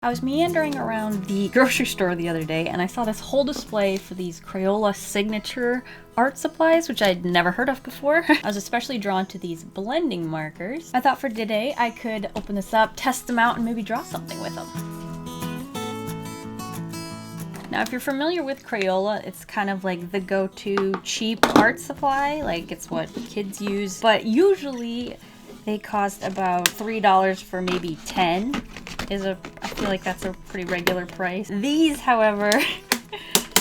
I was meandering around the grocery store the other day and I saw this whole display for these Crayola Signature art supplies, which I'd never heard of before. I was especially drawn to these blending markers. I thought for today I could open this up, test them out, and maybe draw something with them. Now, if you're familiar with Crayola, it's kind of like the go-to cheap art supply. Like, it's what kids use, but usually they cost about $3 for maybe 10. I feel like that's a pretty regular price. These, however,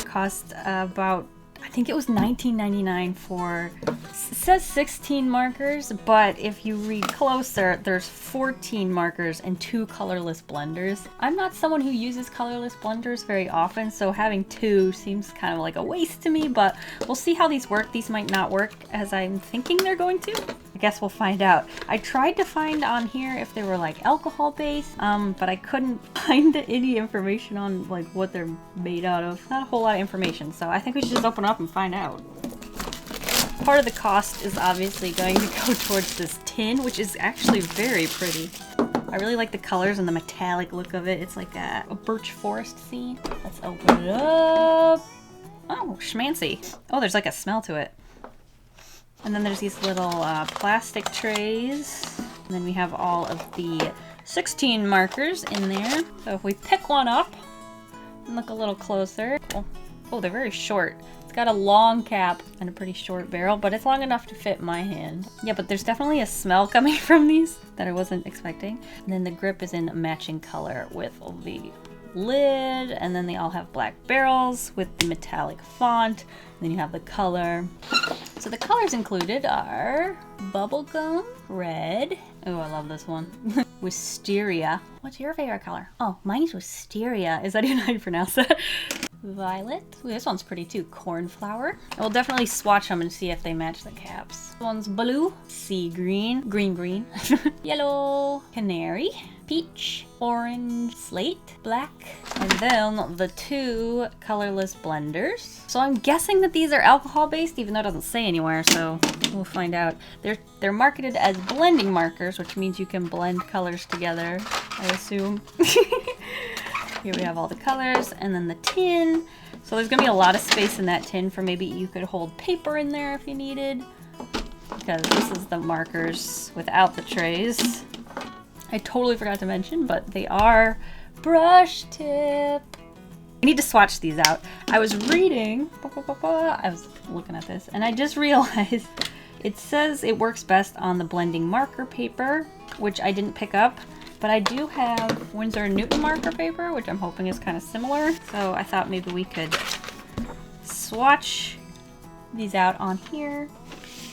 cost about, I think it was $19.99 for, it says 16 markers, but if you read closer, there's 14 markers and 2 colorless blenders. I'm not someone who uses colorless blenders very often, so having 2 seems kind of like a waste to me, but we'll see how these work. These might not work as I'm thinking they're going to. I guess we'll find out. I tried to find on here if they were like alcohol based, but I couldn't find any information on like what they're made out of. Not a whole lot of information, so I think we should just open up and find out. Part of the cost is obviously going to go towards this tin, which is actually very pretty. I really like the colors and the metallic look of it. It's like a birch forest scene. Let's open it up. Oh, schmancy. Oh, there's like a smell to it. And then there's these little plastic trays. And then we have all of the 16 markers in there. So if we pick one up and look a little closer. Oh, they're very short. It's got a long cap and a pretty short barrel, but it's long enough to fit my hand. Yeah, but there's definitely a smell coming from these that I wasn't expecting. And then the grip is in a matching color with the lid, and then they all have black barrels with the metallic font. And then you have the color. So the colors included are bubblegum, red. Oh, I love this one. Wisteria. What's your favorite color? Oh, mine's wisteria. Is that even how you pronounce that? Violet. Ooh, this one's pretty too. Cornflower. We'll definitely swatch them and see if they match the caps. This one's blue, sea green, green, yellow, canary, peach, orange, slate, black, and then the 2 colorless blenders. So I'm guessing that these are alcohol based, even though it doesn't say anywhere, so we'll find out. They're marketed as blending markers, which means you can blend colors together, I assume. Here we have all the colors, and then the tin. So there's gonna be a lot of space in that tin for maybe you could hold paper in there if you needed, because this is the markers without the trays. I totally forgot to mention, but they are brush tip. I need to swatch these out. I was reading, I was looking at this, and I just realized it says it works best on the blending marker paper, which I didn't pick up. But I do have Winsor & Newton marker paper, which I'm hoping is kind of similar. So I thought maybe we could swatch these out on here.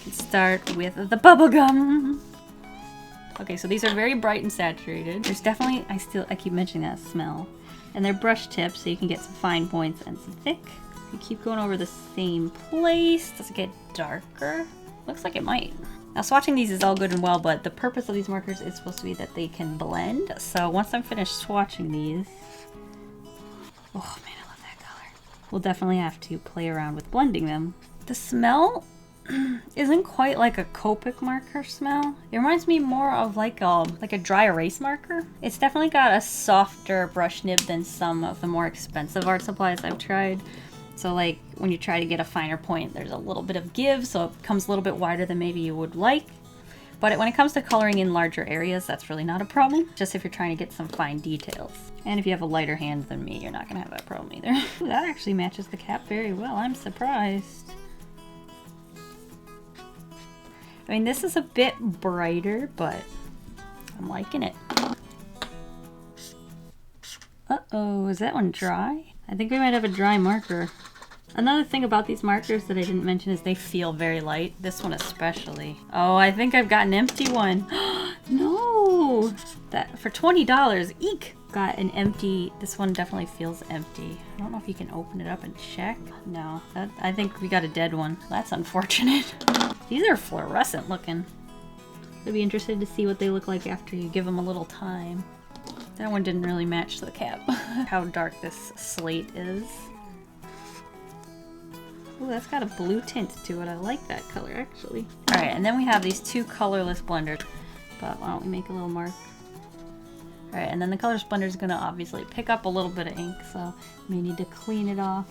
Let's start with the bubblegum. Okay, so these are very bright and saturated. There's definitely, I keep mentioning that smell. And they're brush tips, so you can get some fine points and some thick. You keep going over the same place. Does it get darker? Looks like it might. Now, swatching these is all good and well, but the purpose of these markers is supposed to be that they can blend. So once I'm finished swatching these, oh man, I love that color. We'll definitely have to play around with blending them. The smell isn't quite like a Copic marker smell. It reminds me more of like a dry erase marker. It's definitely got a softer brush nib than some of the more expensive art supplies I've tried. So like when you try to get a finer point, there's a little bit of give, so it comes a little bit wider than maybe you would like. But when it comes to coloring in larger areas, that's really not a problem, just if you're trying to get some fine details. And if you have a lighter hand than me, you're not gonna have that problem either. That actually matches the cap very well, I'm surprised. I mean, this is a bit brighter, but I'm liking it. Uh-oh, is that one dry? I think we might have a dry marker. Another thing about these markers that I didn't mention is they feel very light. This one especially. Oh, I think I've got an empty one. No! That for $20, eek! Got an empty, this one definitely feels empty. I don't know if you can open it up and check. No, I think we got a dead one. That's unfortunate. These are fluorescent looking. I'd be interested to see what they look like after you give them a little time. That one didn't really match the cap. How dark this slate is. Ooh, that's got a blue tint to it. I like that color, actually. Alright, and then we have these 2 colorless blenders. But why don't we make a little mark All right, and then the color splender is gonna obviously pick up a little bit of ink, so you may need to clean it off,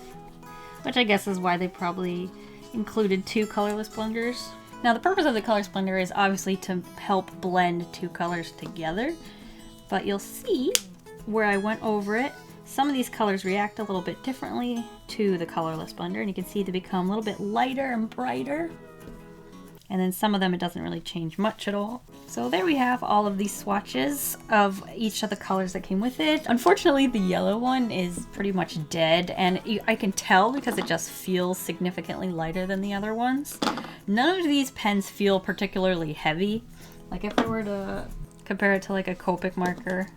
which I guess is why they probably included 2 colorless blenders. Now the purpose of the color splender is obviously to help blend 2 colors together, but you'll see where I went over it, some of these colors react a little bit differently to the colorless blender, and you can see they become a little bit lighter and brighter. And then some of them, it doesn't really change much at all. So there we have all of these swatches of each of the colors that came with it. Unfortunately, the yellow one is pretty much dead, and I can tell because it just feels significantly lighter than the other ones. None of these pens feel particularly heavy. Like if I were to compare it to like a Copic marker,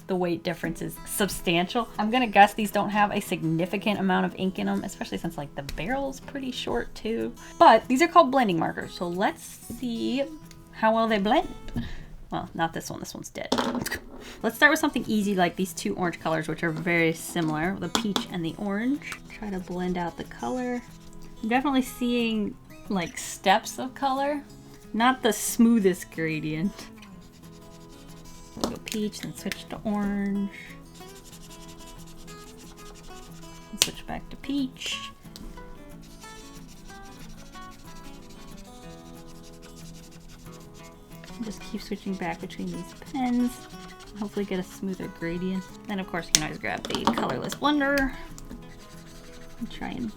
the weight difference is substantial. I'm gonna guess these don't have a significant amount of ink in them, especially since like the barrel's pretty short too. But these are called blending markers, so let's see how well they blend. Well, not this one, this one's dead. Let's start with something easy like these 2 orange colors, which are very similar, the peach and the orange. Try to blend out the color. I'm definitely seeing like steps of color, not the smoothest gradient. Go peach, then switch to orange. And switch back to peach. And just keep switching back between these pens. Hopefully get a smoother gradient. Then of course you can always grab the colorless blender and try and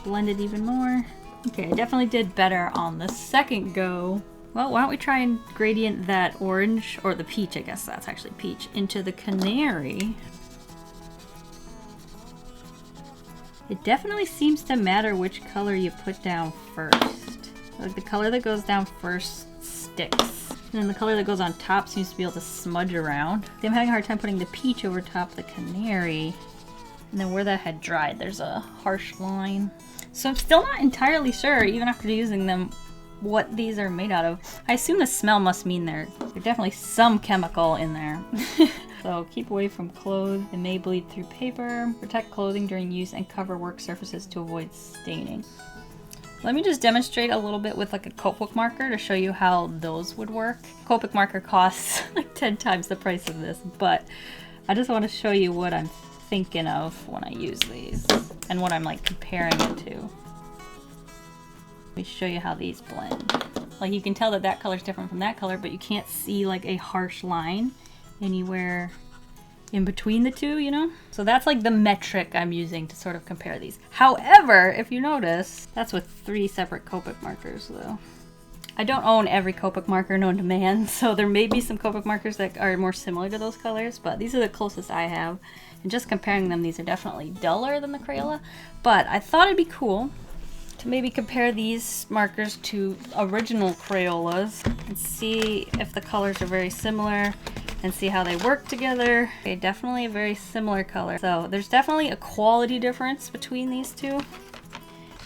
blend it even more. Okay, I definitely did better on the second go. Well, why don't we try and gradient that orange, or the peach, I guess that's actually peach, into the canary. It definitely seems to matter which color you put down first. Like the color that goes down first sticks. And then the color that goes on top seems to be able to smudge around. I'm having a hard time putting the peach over top of the canary. And then where that had dried, there's a harsh line. So I'm still not entirely sure, even after using them, what these are made out of. I assume the smell must mean there's definitely some chemical in there. So keep away from clothes. It may bleed through paper. Protect clothing during use and cover work surfaces to avoid staining. Let me just demonstrate a little bit with like a Copic marker to show you how those would work. Copic marker costs like 10 times the price of this, but I just want to show you what I'm thinking of when I use these and what I'm like comparing it to. Let me show you how these blend. Like you can tell that that color is different from that color, but you can't see like a harsh line anywhere in between the two, you know? So that's like the metric I'm using to sort of compare these. However, if you notice, that's with 3 separate Copic markers though. I don't own every Copic marker known to man, so there may be some Copic markers that are more similar to those colors, but these are the closest I have. And just comparing them, these are definitely duller than the Crayola, but I thought it'd be cool to maybe compare these markers to original Crayolas and see if the colors are very similar and see how they work together. Okay, definitely a very similar color. So there's definitely a quality difference between these two,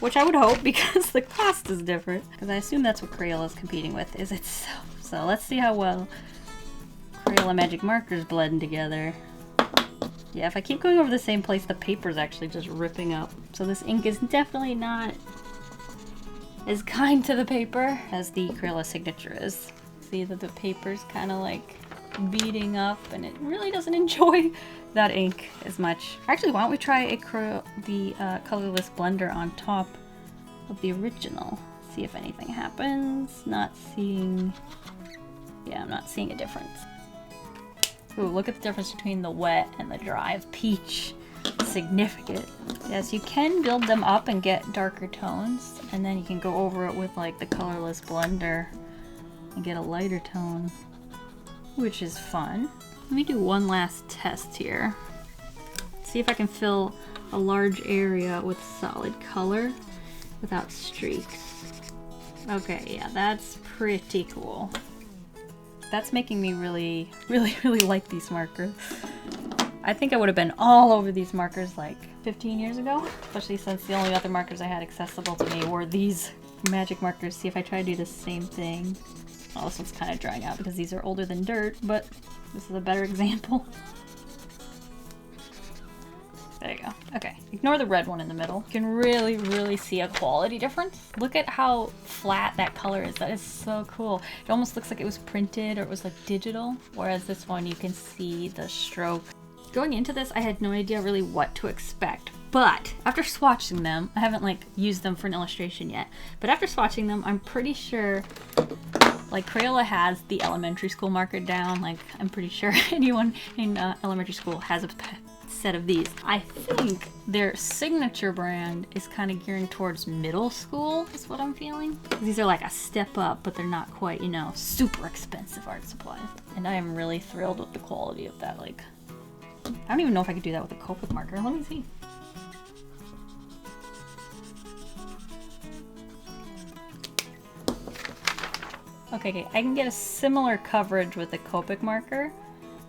which I would hope because the cost is different. Because I assume that's what Crayola is competing with, is itself. So let's see how well Crayola Magic Markers blend together. Yeah, if I keep going over the same place, the paper's actually just ripping up. So this ink is definitely not as kind to the paper as the Crayola Signature is. See that the paper's kind of like beating up and it really doesn't enjoy that ink as much. Actually, why don't we try the colorless blender on top of the original? See if anything happens. Not seeing... Yeah, I'm not seeing a difference. Ooh, look at the difference between the wet and the dry of peach. Significant. Yes, you can build them up and get darker tones, and then you can go over it with like the colorless blender and get a lighter tone, which is fun. Let me do one last test here. See if I can fill a large area with solid color without streaks. Okay, yeah, that's pretty cool. That's making me really like these markers. I think I would have been all over these markers like 15 years ago, especially since the only other markers I had accessible to me were these magic markers. See if I try to do the same thing. Oh, this one's kind of drying out because these are older than dirt, but this is a better example. There you go. Okay, ignore the red one in the middle. You can really see a quality difference. Look at how flat that color is. That is so cool. It almost looks like it was printed or it was like digital, whereas this one you can see the stroke. Going into this, I had no idea really what to expect, but after swatching them, I haven't like used them for an illustration yet, but after swatching them, I'm pretty sure like Crayola has the elementary school marker down. Like I'm pretty sure anyone in elementary school has a set of these. I think their signature brand is kind of gearing towards middle school is what I'm feeling. These are like a step up, but they're not quite, you know, super expensive art supplies. And I am really thrilled with the quality of that. Like, I don't even know if I could do that with a Copic marker. Let me see. Okay, I can get a similar coverage with the Copic marker.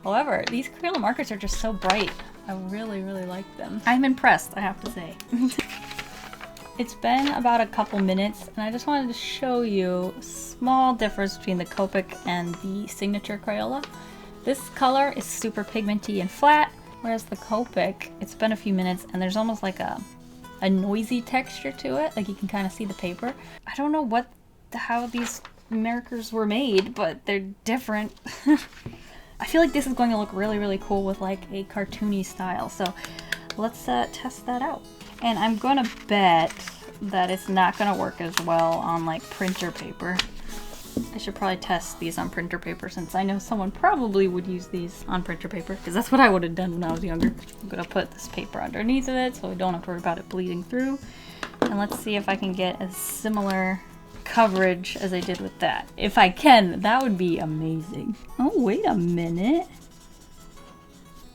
However, these Crayola markers are just so bright. I really, really like them. I'm impressed, I have to say. It's been about a couple minutes, and I just wanted to show you a small difference between the Copic and the Signature Crayola. This color is super pigmenty and flat, whereas the Copic, it's been a few minutes, and there's almost like a noisy texture to it. Like you can kind of see the paper. I don't know how these markers were made, but they're different. I feel like this is going to look really, really cool with like a cartoony style. So let's test that out. And I'm gonna bet that it's not gonna work as well on like printer paper. I should probably test these on printer paper since I know someone probably would use these on printer paper because that's what I would have done when I was younger. I'm gonna put this paper underneath of it so we don't have to worry about it bleeding through. And let's see if I can get a similar coverage as I did with that. If I can, that would be amazing. Oh, wait a minute.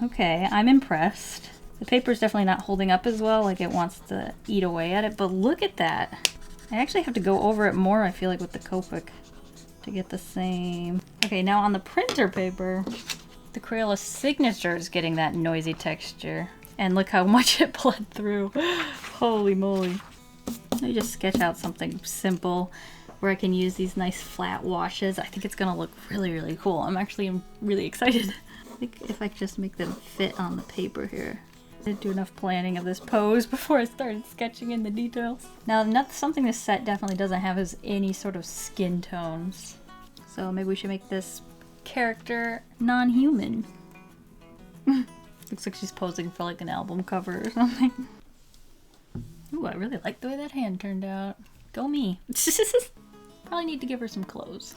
Okay, I'm impressed. The paper's definitely not holding up as well, like it wants to eat away at it, but look at that. I actually have to go over it more, I feel like, with the Copic to get the same. Okay, now on the printer paper, the Crayola Signature is getting that noisy texture. And look how much it bled through. Holy moly. Let me just sketch out something simple where I can use these nice flat washes. I think it's gonna look really, really cool. I'm really excited. I think if I could just make them fit on the paper here. I didn't do enough planning of this pose before I started sketching in the details. Now, something this set definitely doesn't have is any sort of skin tones. So maybe we should make this character non-human. Looks like she's posing for like an album cover or something. Ooh, I really like the way that hand turned out. Go me. Probably need to give her some clothes.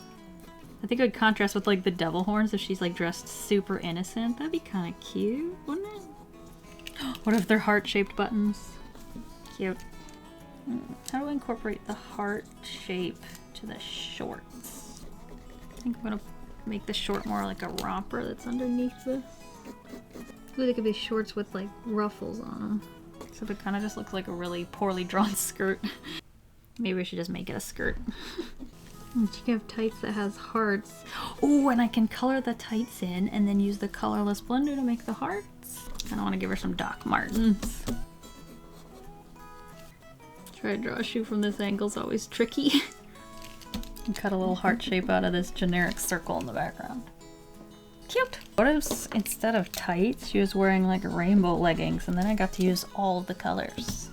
I think it would contrast with like the devil horns if she's like dressed super innocent. That'd be kind of cute, wouldn't it? What if they're heart-shaped buttons? Cute. How do I incorporate the heart shape to the shorts? I think I'm gonna make the short more like a romper that's underneath this. Ooh, they could be shorts with like ruffles on them. So it kind of just looks like a really poorly drawn skirt. Maybe we should just make it a skirt. And you can have tights that has hearts. Oh, and I can color the tights in and then use the colorless blender to make the hearts. And I want to give her some Doc Martens. Try to draw a shoe from this angle is always tricky. And cut a little heart shape out of this generic circle in the background. Cute! What if instead of tights, she was wearing like rainbow leggings and then I got to use all of the colors.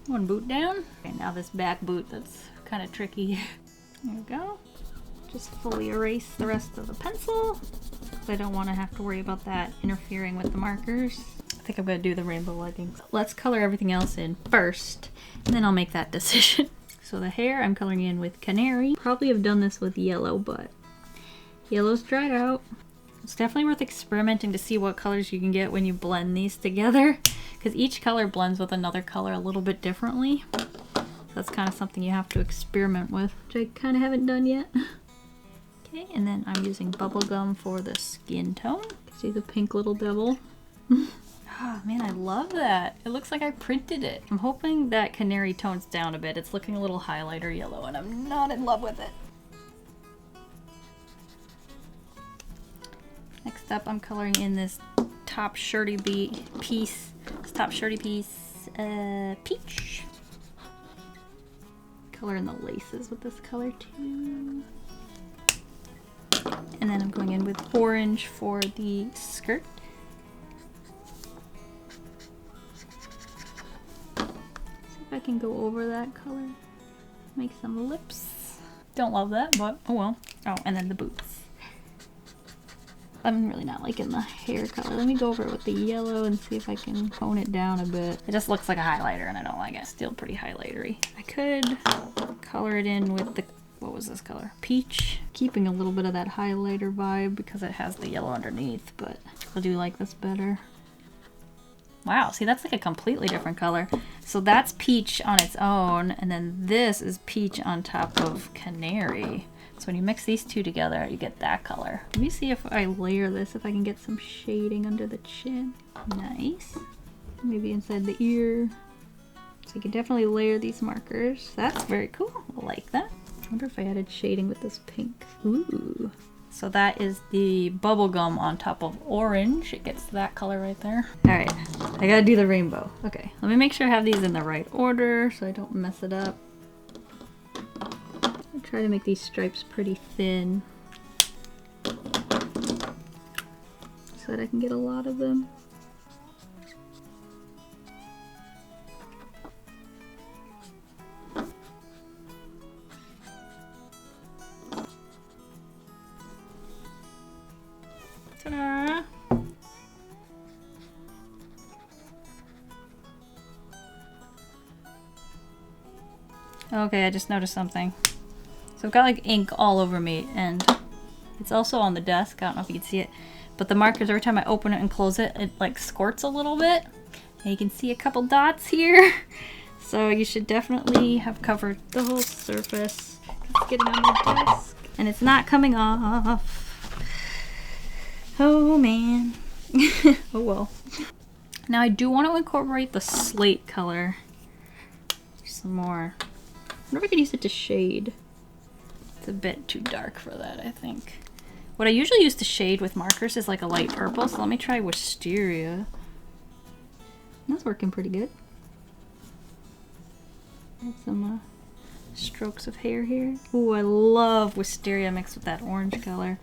One boot down. Okay, now this back boot that's kind of tricky. There we go. Just fully erase the rest of the pencil. I don't want to have to worry about that interfering with the markers. I think I'm going to do the rainbow leggings. Let's color everything else in first, and then I'll make that decision. So the hair I'm coloring in with Canary. Probably have done this with yellow, but yellow's dried out. It's definitely worth experimenting to see what colors you can get when you blend these together, because each color blends with another color a little bit differently. So that's kind of something you have to experiment with, which I kind of haven't done yet. Okay, and then I'm using bubblegum for the skin tone. See the pink little devil? Oh man, I love that. It looks like I printed it. I'm hoping that Canary tones down a bit. It's looking a little highlighter yellow and I'm not in love with it. Next up, I'm coloring in this top shirty piece. Peach. Color in the laces with this color too. And then I'm going in with orange for the skirt. can go over that color. Make some lips. Don't love that, but oh well. Oh, and then the boots. I'm really not liking the hair color. Let me go over it with the yellow and see if I can tone it down a bit. It just looks like a highlighter and I don't like it. Still pretty highlightery. I could color it in with the, what was this color? Peach. Keeping a little bit of that highlighter vibe because it has the yellow underneath, but I do like this better. Wow, see, that's like a completely different color. So that's peach on its own, and then this is peach on top of canary. So when you mix these two together, you get that color. Let me see if I layer this, if I can get some shading under the chin. Nice. Maybe inside the ear. So you can definitely layer these markers. That's very cool. I like that. I wonder if I added shading with this pink. Ooh. So that is the bubble gum on top of orange. It gets that color right there. All right, I gotta do the rainbow. Okay, let me make sure I have these in the right order so I don't mess it up. I try to make these stripes pretty thin so that I can get a lot of them. Ta-da! Okay, I just noticed something. So I've got like ink all over me, and it's also on the desk. I don't know if you can see it, but the markers, every time I open it and close it, it like squirts a little bit. And you can see a couple dots here. So you should definitely have covered the whole surface. It's getting on the desk, and it's not coming off. Oh man. Oh well. Now I do want to incorporate the slate color some more. I wonder if I could use it to shade. It's a bit too dark for that, I think. What I usually use to shade with markers is like a light purple, so let me try Wisteria. That's working pretty good. Add some strokes of hair here. Ooh, I love Wisteria mixed with that orange color.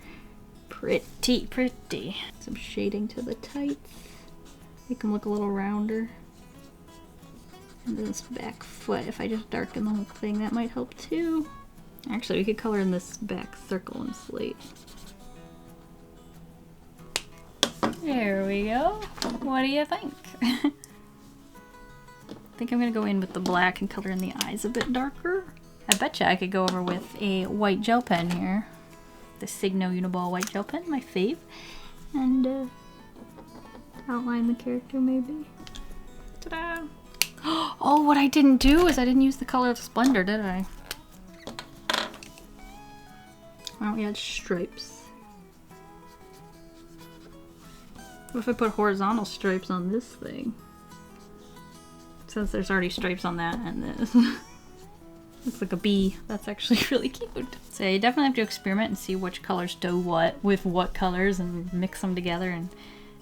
Pretty, pretty. Some shading to the tights. Make them look a little rounder. And this back foot, if I just darken the whole thing, that might help too. Actually, we could color in this back circle in slate. There we go. What do you think? I think I'm gonna go in with the black and color in the eyes a bit darker. I betcha I could go over with a white gel pen here. The Signo Uniball white gel pen, my fave. And outline the character maybe. Ta-da! Oh, what I didn't do is I didn't use the color of Splendor, did I? Why don't we add stripes? What if I put horizontal stripes on this thing? Since there's already stripes on that and this. Looks like a bee. That's actually really cute. So you definitely have to experiment and see which colors do what with what colors and mix them together and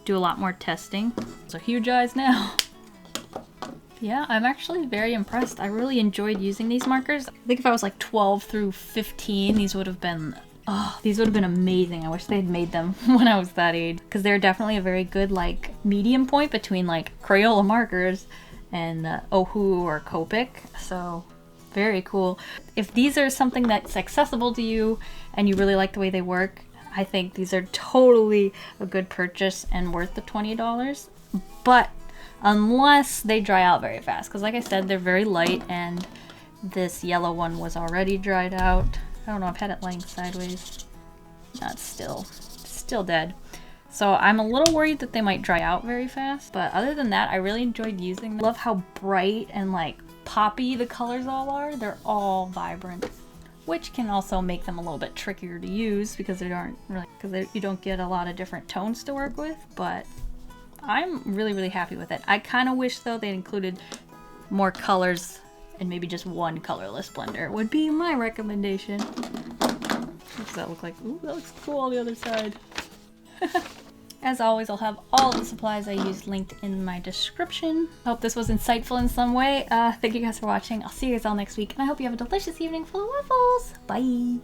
do a lot more testing. So huge eyes now. Yeah, I'm actually very impressed. I really enjoyed using these markers. I think if I was like 12 through 15, these would have been, oh, these would have been amazing. I wish they had made them when I was that age, because they're definitely a very good like medium point between like Crayola markers and Ohu or Copic. So very cool. If these are something that's accessible to you and you really like the way they work, I think these are totally a good purchase and worth the $20. But unless they dry out very fast, because like I said, they're very light, and this yellow one was already dried out. I don't know, I've had it laying sideways. No, it's still dead. So I'm a little worried that they might dry out very fast, but other than that, I really enjoyed using them. I love how bright and like poppy the colors all are. They're all vibrant, which can also make them a little bit trickier to use because they aren't really, you don't get a lot of different tones to work with, but I'm really, really happy with it. I kind of wish though they included more colors and maybe just one colorless blender would be my recommendation. What does that look like? Ooh, that looks cool on the other side. As always, I'll have all the supplies I used linked in my description. Hope this was insightful in some way. Thank you guys for watching. I'll see you guys all next week, and I hope you have a delicious evening full of waffles. Bye!